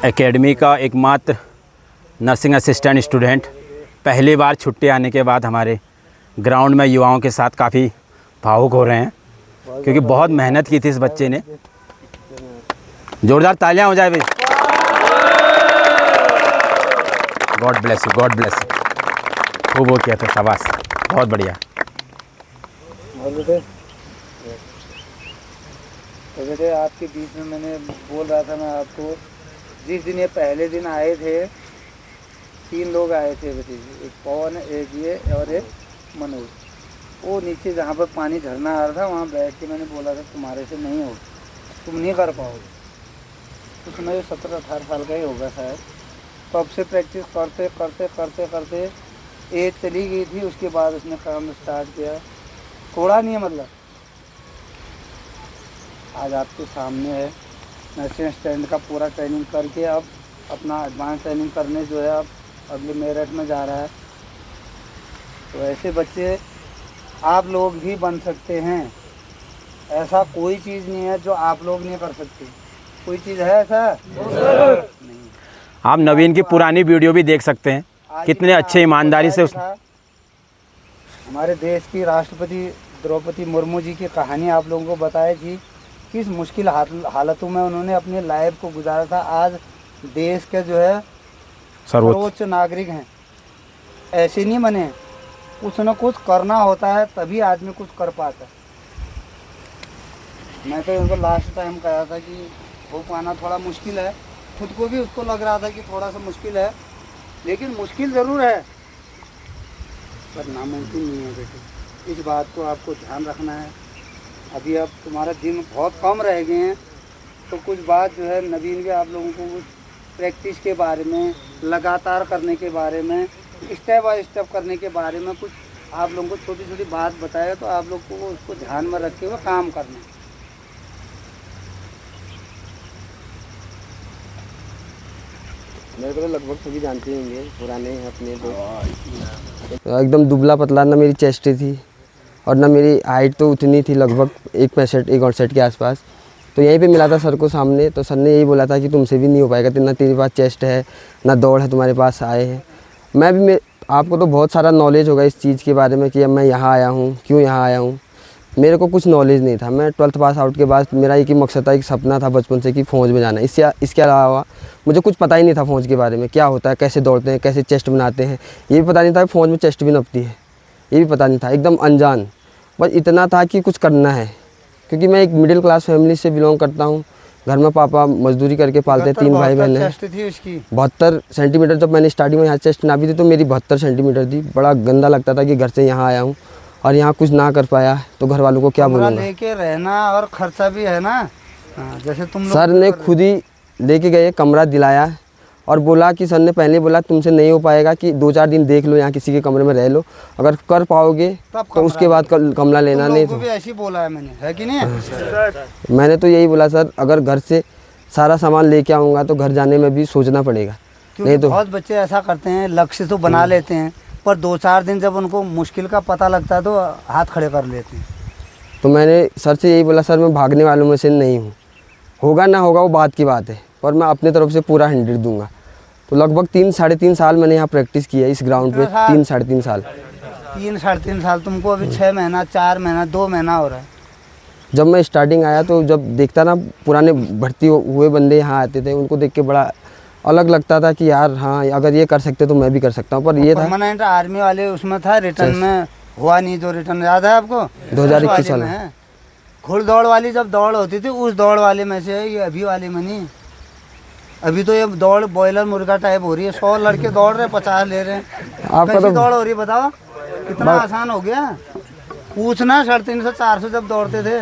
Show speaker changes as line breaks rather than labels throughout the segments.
Academy का एकमात्र nursing assistant student पहली बार छुट्टी आने के बाद हमारे ग्राउंड में युवाओं के साथ काफ़ी भावुक हो रहे हैं, क्योंकि बहुत मेहनत की थी इस बच्चे ने। जोरदार तालियां हो जाए भाई। God bless you, God bless you. खूब वो किया था, शाबाश, बहुत बढ़िया।
तो बेटे आपके बीच में मैंने बोल रहा था मैं आपको, जिस दिन ये पहले दिन आए थे 3 लोग आए थे बेटे, एक पवन, एक ये और एक मनोज। वो नीचे जहाँ पर पानी झरना आ रहा था वहाँ बैठ के मैंने बोला था तुम्हारे से नहीं हो, तुम नहीं कर पाओगे। तो समय 17-18 साल का ही होगा शायद। तो अब से प्रैक्टिस करते करते करते करते एज चली गई थी, उसके बाद उसने काम स्टार्ट किया, छोड़ा नहीं है। मतलब आज आपके सामने है, नर्सिंग स्टैंड का पूरा ट्रेनिंग करके अब अपना एडवांस ट्रेनिंग करने जो है अब अगले मेरठ में जा रहा है। तो ऐसे बच्चे आप लोग भी बन सकते हैं। ऐसा कोई चीज़ नहीं है जो आप लोग नहीं कर सकते। कोई चीज़ है ऐसा? नहीं।
आप नवीन की पुरानी वीडियो भी देख सकते हैं, कितने अच्छे ईमानदारी से उस
हमारे देश की राष्ट्रपति द्रौपदी मुर्मू जी की कहानी आप लोगों को बताई थी, किस मुश्किल हालतों में उन्होंने अपनी लाइफ को गुजारा था। आज देश के जो है सर्वोच्च नागरिक हैं। ऐसे नहीं बने, कुछ न कुछ करना होता है तभी आदमी कुछ कर पाता है। मैं तो इनको लास्ट टाइम कहा था कि हो पाना थोड़ा मुश्किल है, खुद को भी उसको लग रहा था कि थोड़ा सा मुश्किल है, लेकिन मुश्किल ज़रूर है पर नामुमकिन नहीं है बेटे। इस बात को आपको ध्यान रखना है। अभी अब तुम्हारा दिन बहुत कम रह गए हैं, तो कुछ बात जो है नवीन भी आप लोगों को प्रैक्टिस के बारे में, लगातार करने के बारे में, स्टेप बाय स्टेप करने के बारे में कुछ आप लोगों को छोटी छोटी बात बताया, तो आप लोग को उसको ध्यान में रखते हुए काम करना है।
मेरे को तो लगभग सभी जानते होंगे, पुराने हैं अपने दोस्त। एकदम दुबला पतला, ना मेरी चेस्ट थी और ना मेरी हाइट तो उतनी थी, लगभग 1.65 के आसपास। तो यहीं पे मिला था सर को सामने, तो सर ने यही बोला था कि तुमसे भी नहीं हो पाएगा, ना तेरे पास चेस्ट है ना दौड़ है, तुम्हारे पास आए हैं। आपको तो बहुत सारा नॉलेज होगा इस चीज़ के बारे में कि अब मैं यहाँ आया हूँ, क्यों यहाँ आया हूँ। मेरे को कुछ नॉलेज नहीं था। मैं 12th पास आउट के बाद मेरा एक ही मकसद था, एक सपना था बचपन से कि फ़ौज में जाना। इसके अलावा मुझे कुछ पता ही नहीं था फ़ौज के बारे में, क्या होता है, कैसे दौड़ते हैं, कैसे चेस्ट बनाते हैं, ये भी पता नहीं था। फ़ौज में चेस्ट भी नपती है, ये भी पता नहीं था, एकदम अनजान। बस इतना था कि कुछ करना है, क्योंकि मैं एक मिडिल क्लास फैमिली से बिलोंग करता हूँ। घर में पापा मजदूरी करके पालते हैं, 3 भाई बहन हैं। 72 सेंटीमीटर जब मैंने स्टार्टिंग में यहाँ चेस्ट नापी थी तो मेरी 72 सेंटीमीटर थी। बड़ा गंदा लगता था कि घर से यहाँ आया हूँ और यहाँ कुछ ना कर पाया तो घर वालों को क्या बोलूँगा।
लेके रहना और खर्चा भी है ना, जैसे तुम लोग
सर ने खुद ही लेके गए, कमरा दिलाया और बोला कि सर ने पहले बोला तुमसे नहीं हो पाएगा, कि 2-4 दिन देख लो, यहाँ किसी के कमरे में रह लो, अगर कर पाओगे तो उसके बाद कमरा लेना। नहीं तो
भी ऐसी बोला है मैंने, है कि नहीं?
मैंने तो यही बोला सर, अगर घर से सारा सामान लेके आऊँगा तो घर जाने में भी सोचना पड़ेगा।
नहीं तो बहुत बच्चे ऐसा करते हैं, लक्ष्य तो बना लेते हैं पर 2-4 दिन जब उनको मुश्किल का पता लगता है तो हाथ खड़े कर लेते हैं।
तो मैंने सर से यही बोला, सर मैं भागने वालों में से नहीं हूँ, होगा ना होगा वो बात की बात है, पर मैं अपने तरफ से पूरा 100 दूंगा। तो लगभग 3-3.5 साल मैंने यहाँ प्रैक्टिस की है इस ग्राउंड पे। 3-3.5 साल।
3-3.5 साल। तुमको अभी 6 महीना, 4 महीना, 2 महीना हो रहा है।
जब मैं स्टार्टिंग आया तो जब देखता ना पुराने भर्ती हुए बंदे यहाँ आते थे, उनको देख के बड़ा अलग लगता था कि यार हाँ, अगर ये कर सकते तो मैं भी कर सकता हूँ। पर ये था
परमानेंट आर्मी वाले उसमें था, रिटर्न में हुआ नहीं। जो रिटर्न याद है आपको?
2021 साल में
घुड़ दौड़ वाली जब दौड़ होती थी, उस दौड़ वाले में से है ये, अभी वाले में नहीं। अभी तो ये दौड़ बॉयलर मुर्गा टाइप हो रही है। 100 लड़के दौड़ रहे, 50 ले रहे हैं। आपका तो दौड़ हो रही है, बताओ कितना आसान हो गया। पूछना 350-400 जब दौड़ते थे।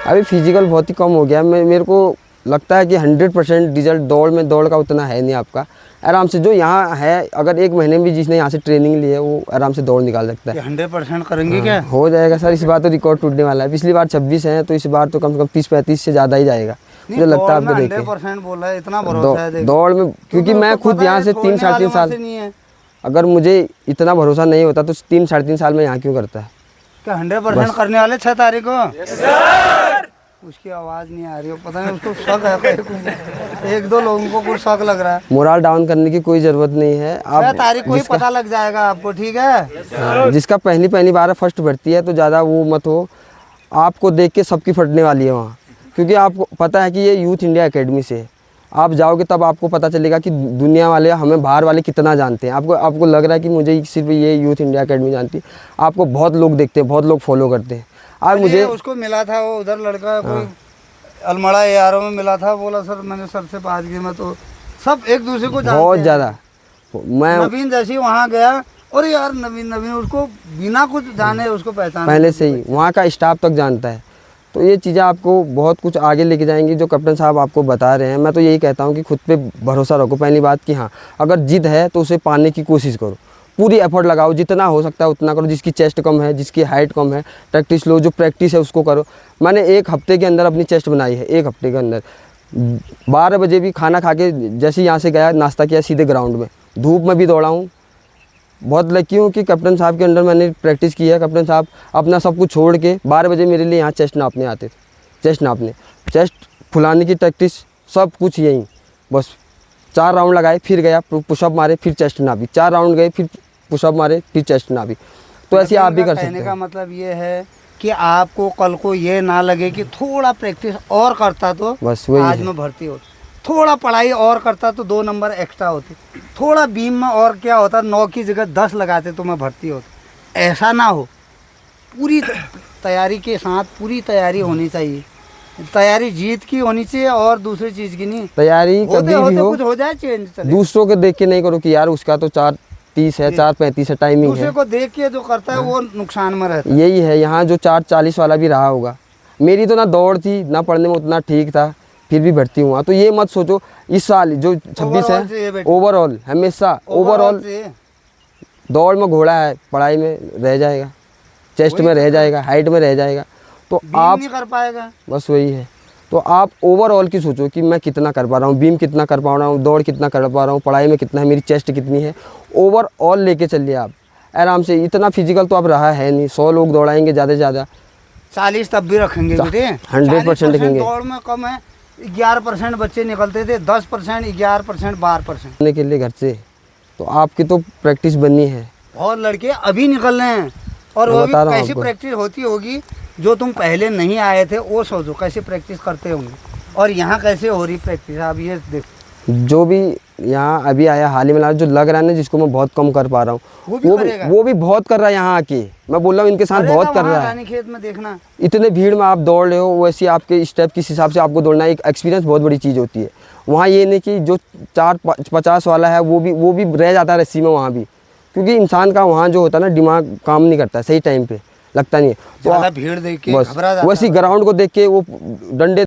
अभी फिजिकल बहुत ही कम हो गया। मेरे को लगता है कि 100% रिजल्ट दौड़ का उतना है नहीं आपका। आराम से जो यहाँ है, अगर 1 महीने में भी जिसने यहाँ से ट्रेनिंग ली है वो आराम से दौड़ निकाल सकता है।
100% करेंगे क्या?
हो जाएगा सर, इस बार तो रिकॉर्ड टूटने वाला है। पिछली बार 26 है तो इस बार तो कम से कम 30-35 से ज़्यादा ही जाएगा, मुझे लगता है। आपको देख के
100% बोला है, इतना भरोसा है
दौड़ में, क्योंकि मैं खुद यहाँ से 3-3.5 साल, अगर मुझे इतना भरोसा नहीं होता तो 3-3.5 साल में यहाँ क्यों करता है।
क्या 100% करने वाले 6 तारीख को? उसकी आवाज़ नहीं आ रही हो, पता नहीं उसको शक है कहीं को। एक दो लोगों को कुछ शक लग रहा है।
मोरल डाउन करने की कोई ज़रूरत नहीं है।
छह तारीख को ही पता लग जाएगा आपको, ठीक है।
जिसका पहली बार फर्स्ट भर्ती है तो ज़्यादा वो मत हो, आपको देख के सबकी फटने वाली है वहाँ, क्योंकि आपको पता है कि ये यूथ इंडिया एकेडमी से है। आप जाओगे तब आपको पता चलेगा कि दुनिया वाले हमें बाहर वाले कितना जानते हैं। आपको लग रहा है कि मुझे सिर्फ ये यूथ इंडिया एकेडमी जानती है, आपको बहुत लोग देखते हैं, बहुत लोग फॉलो करते हैं। और मुझे
उसको मिला था वो उधर लड़का कोई अलमड़ा यारों में मिला था, बोला सर मैंने सर से बात की, मैं तो सब एक दूसरे को जानते
बहुत
हैं।
ज़्यादा मैं
नवीन जैसे वहाँ गया और यार नवीन उसको बिना कुछ जाने उसको पहचान
पहले से ही वहाँ का स्टाफ तक जानता है। तो ये चीज़ें आपको बहुत कुछ आगे लेके जाएंगी जो कैप्टन साहब आपको बता रहे हैं। मैं तो यही कहता हूँ कि खुद पे भरोसा रखो। पहली बात कि हाँ, अगर जिद है तो उसे पाने की कोशिश करो, पूरी एफर्ट लगाओ, जितना हो सकता है उतना करो। जिसकी चेस्ट कम है, जिसकी हाइट कम है, प्रैक्टिस लो, जो प्रैक्टिस है उसको करो। मैंने 1 हफ्ते के अंदर अपनी चेस्ट बनाई है, 1 हफ्ते के अंदर। 12 बजे भी खाना खा के जैसे यहाँ से गया, नाश्ता किया, सीधे ग्राउंड में, धूप में भी दौड़ा हूँ। बहुत लकी हूँ कि कैप्टन साहब के अंडर मैंने प्रैक्टिस की है। कैप्टन साहब अपना सब कुछ छोड़ के 12 बजे मेरे लिए यहाँ चेस्ट नापने आते थे। चेस्ट नापने, चेस्ट फुलाने की प्रैक्टिस, सब कुछ यहीं। बस 4 राउंड लगाए, फिर गया, पुशअप मारे, फिर चेस्ट नापी, 4 राउंड गए, फिर पुशअप मारे, फिर चेस्ट नापी। तो ऐसे आप भी कर सकते
कहने
हैं।
का मतलब ये है कि आपको कल को ये ना लगे कि थोड़ा प्रैक्टिस और करता तो
बस वही
आज
है।
मैं भर्ती होता, थोड़ा पढ़ाई और करता तो 2 नंबर एक्स्ट्रा होते, थोड़ा बीम में और क्या होता 9 की जगह 10 लगाते तो मैं भर्ती होता। ऐसा ना हो, पूरी तैयारी के साथ पूरी तैयारी होनी चाहिए। तैयारी जीत की होनी चाहिए और दूसरी चीज़ की नहीं।
तैयारी
होते
कभी भी
होते
हो,
कुछ हो जाए चेंज चले।
दूसरों के देख के नहीं करो कि यार उसका तो 4:30 है, 4:35 है, टाइमिंग
दूसरे
है।
को देख के जो करता है वो नुकसान में रहता है।
यही है, यहाँ जो 4:40 वाला भी रहा होगा। मेरी तो ना दौड़ थी ना पढ़ने में उतना ठीक था, फिर भी भर्ती हुआ। तो ये मत सोचो इस साल जो 26
Overall से ये
है,
बेटा।
ओवरऑल हमेशा ओवरऑल
से
दौड़ में घोड़ा है, पढ़ाई में रह जाएगा, चेस्ट में रह जाएगा, हाइट में रह जाएगा। तो
बीम
आप
नहीं कर पाएगा।
बस वही है। तो आप ओवरऑल की सोचो कि मैं कितना कर पा रहा हूँ, बीम कितना कर पा रहा हूँ, दौड़ कितना कर पा रहा हूँ, पढ़ाई में कितना है, मेरी चेस्ट कितनी है। ओवरऑल लेके चलिए आप आराम से। इतना फिजिकल तो आप रहा है नहीं, 100 लोग दौड़ाएंगे ज़्यादा से ज़्यादा,
40 तब भी रखेंगे बेटे।
100% रखेंगे।
दौड़ में कम है, 11% बच्चे निकलते थे, 10%, 11%, 12%।
करने के लिए घर से, तो आपकी तो प्रैक्टिस बननी है।
बहुत लड़के अभी निकल रहे हैं और
मैं
वो भी
बता रहा हूँ
कैसी
आपको।
प्रैक्टिस होती होगी जो तुम पहले नहीं आए थे, वो सोचो कैसे प्रैक्टिस करते होंगे और यहाँ कैसे हो रही प्रैक्टिस। आप ये देखो,
जो भी यहाँ अभी आया हाल ही में, जो लग रहा है ना जिसको मैं बहुत कम कर पा रहा हूँ, वो भी बहुत कर रहा है यहाँ आके। मैं बोल रहा हूँ इनके साथ बहुत कर रहा है।
रानीखेत में देखना,
इतने भीड़ में आप दौड़ रहे हो, वैसे आपके स्टेप किस हिसाब से आपको दौड़ना है। एक एक्सपीरियंस बहुत बड़ी चीज़ होती है। वहाँ ये नहीं कि जो 4:50 वाला है वो भी रह जाता है रस्सी में वहाँ भी, क्योंकि इंसान का वहाँ जो होता है ना दिमाग काम नहीं करता सही टाइम पे, लगता नहीं है। तो
ज़्यादा भीड़ देख के
बस
घबरा जाता है।
वैसे ग्राउंड को देख के वो डंडे